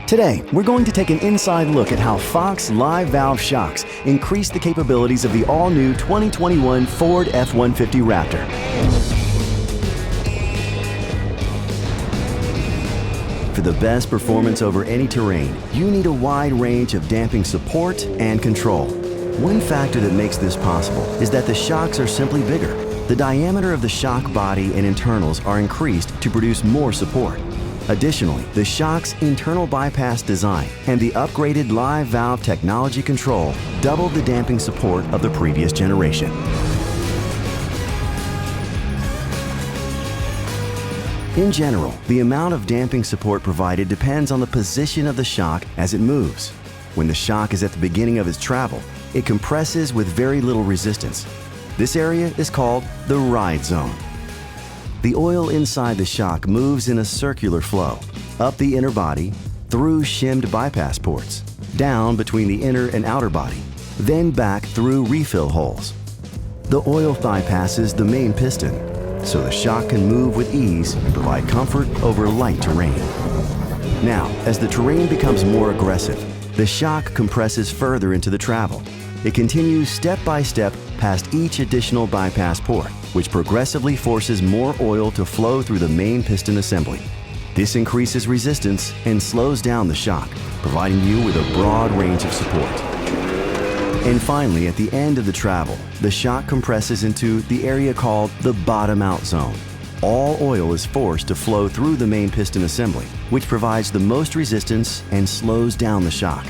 Today, we're going to take an inside look at how Fox live valve shocks increase the capabilities of the all-new 2021 Ford F-150 Raptor. For the best performance over any terrain, you need a wide range of damping support and control. One factor that makes this possible is that the shocks are simply bigger. The diameter of the shock body and internals are increased to produce more support. Additionally, the shock's internal bypass design and the upgraded live valve technology control doubled the damping support of the previous generation. In general, the amount of damping support provided depends on the position of the shock as it moves. When the shock is at the beginning of its travel, it compresses with very little resistance. This area is called the ride zone. The oil inside the shock moves in a circular flow, up the inner body, through shimmed bypass ports, down between the inner and outer body, then back through refill holes. The oil bypasses the main piston, so the shock can move with ease and provide comfort over light terrain. Now, as the terrain becomes more aggressive, the shock compresses further into the travel. It continues step by step past each additional bypass port, which progressively forces more oil to flow through the main piston assembly. This increases resistance and slows down the shock, providing you with a broad range of support. And finally, at the end of the travel, the shock compresses into the area called the bottom out zone. All oil is forced to flow through the main piston assembly, which provides the most resistance and slows down the shock.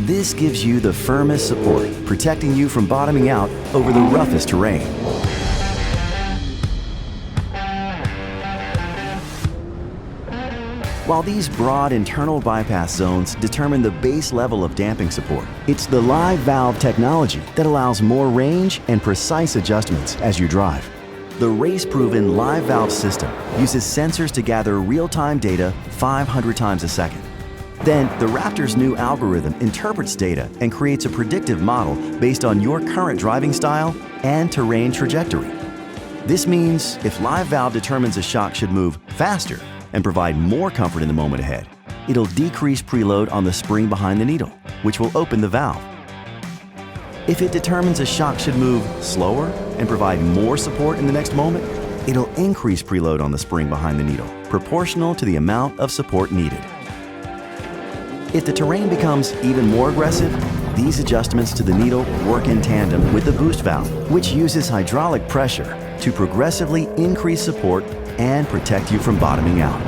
This gives you the firmest support, protecting you from bottoming out over the roughest terrain. While these broad internal bypass zones determine the base level of damping support, it's the live valve technology that allows more range and precise adjustments as you drive. The race-proven live valve system uses sensors to gather real-time data 500 times a second. Then, the Raptor's new algorithm interprets data and creates a predictive model based on your current driving style and terrain trajectory. This means if live valve determines a shock should move faster and provide more comfort in the moment ahead, it'll decrease preload on the spring behind the needle, which will open the valve. If it determines a shock should move slower and provide more support in the next moment, it'll increase preload on the spring behind the needle, proportional to the amount of support needed. If the terrain becomes even more aggressive, these adjustments to the needle work in tandem with the boost valve, which uses hydraulic pressure to progressively increase support and protect you from bottoming out.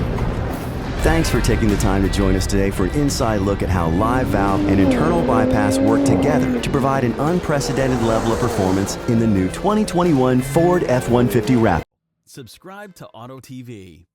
Thanks for taking the time to join us today for an inside look at how live valve and internal bypass work together to provide an unprecedented level of performance in the new 2021 Ford F-150 Raptor. Subscribe to Auto TV.